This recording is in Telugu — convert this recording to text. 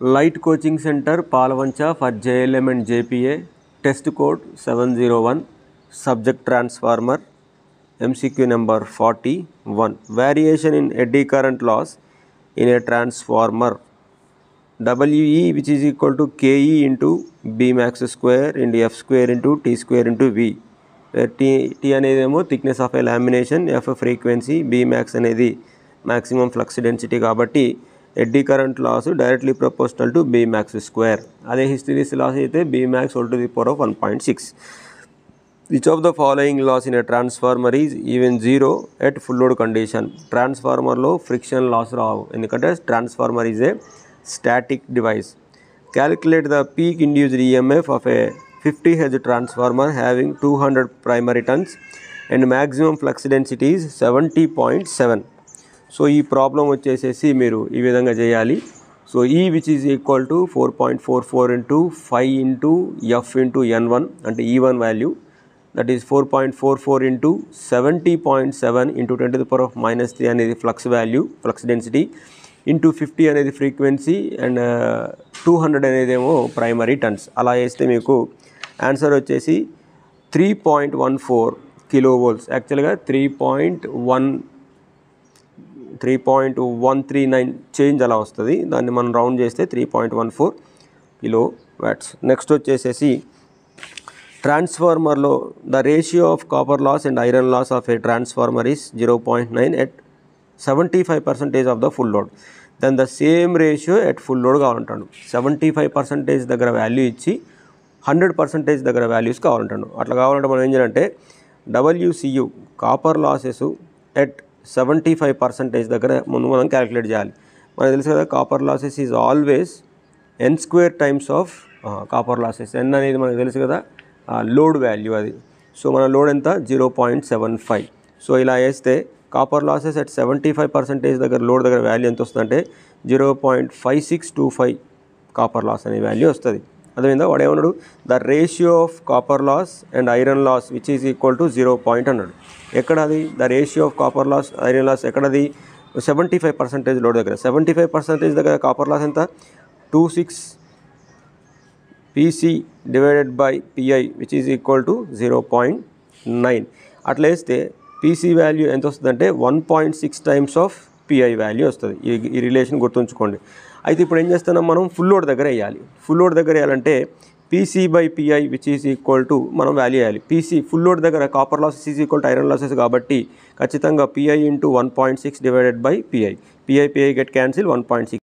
Light Coaching Center, Palvancha for JLM and JPA, test code 701, subject transformer, MCQ number 41. Variation in eddy current loss in a transformer. WE which is equal to KE into B max square into F square into T square into V. Where T అనేది thickness of a lamination, F frequency, B max అనేది maximum flux density కాబట్టి eddy current loss directly proportional to B max square. అదే hysteresis loss అయితే B max whole to the power of 1.6. Which of the following loss in a transformer is even zero at full load condition? Transformer లో friction loss రావు ఎందుకంటే transformer is a static device. Calculate the peak induced EMF of a 50 Hz transformer having 200 primary turns and maximum flux density is 70.7. So ఈ ప్రాబ్లం వచ్చేసేసి మీరు ఈ విధంగా చేయాలి. So E which is equal to 4.44 into 5 into F into N1 అంటే E1 value, that is 4.44 into 70.7 into 10 to the power of minus 3 అనేది flux value, flux density, into 50 అనేది ఫ్రీక్వెన్సీ అండ్ 200 అనేదేమో ప్రైమరీ టర్న్స్. అలా వేస్తే మీకు ఆన్సర్ వచ్చేసి 3.14 కిలో వోల్ట్స్. యాక్చువల్గా 3.139 చేంజ్ అలా వస్తుంది. దాన్ని మనం రౌండ్ చేస్తే 3.14 కిలో వాట్స్. నెక్స్ట్ వచ్చేసేసి ట్రాన్స్ఫార్మర్లో the ratio of copper loss and iron loss of a transformer is 0.9 at 75% of the full load. Then the same ratio at full load కావాలంటాడు. 75% దగ్గర వాల్యూ ఇచ్చి 100% దగ్గర వాల్యూస్ కావాలంటాడు. అట్లా కావాలంటే మనం ఏం చేయాలంటే WCU కాపర్ లాసెస్ ఎట్ 75% దగ్గర ముందు మనం క్యాలిక్యులేట్ చేయాలి. మనకు తెలుసు కదా copper losses is always n square times of copper losses. n అనేది మనకు తెలుసు కదా లోడ్ వాల్యూ అది. సో మన లోడ్ ఎంత 0.75. సో ఇలా వేస్తే కాపర్ లాసెస్ అట్ 75% దగ్గర లోడ్ దగ్గర వాల్యూ ఎంత వస్తుందంటే 0.5625 కాపర్ లాస్ అనే వాల్యూ వస్తుంది. అదేవిధంగా వాడు ఏమన్నాడు the ratio of copper loss and iron loss which is equal to 0 అన్నాడు. ఎక్కడది the ratio of copper loss iron loss ఎక్కడది 75% లోడ్ దగ్గర. 75% దగ్గర కాపర్ లాస్ ఎంత 26 PC divided by PI which is equal to 0.9. అట్లా వేస్తే PC వాల్యూ ఎంత వస్తుందంటే 1.6 టైమ్స్ ఆఫ్ PI వాల్యూ వస్తుంది. ఈ రిలేషన్ గుర్తుంచుకోండి. అయితే ఇప్పుడు ఏం చేస్తున్నాం మనం ఫుల్ లోడ్ దగ్గర వేయాలి. ఫుల్ లోడ్ దగ్గర వేయాలంటే PC by PI which is equal to మనం వాల్యూ వేయాలి. PC ఫుల్ లోడ్ దగ్గర copper losses is equal to iron losses కాబట్టి ఖచ్చితంగా PI into 1.6 divided by PI. PI get cancel 1.6.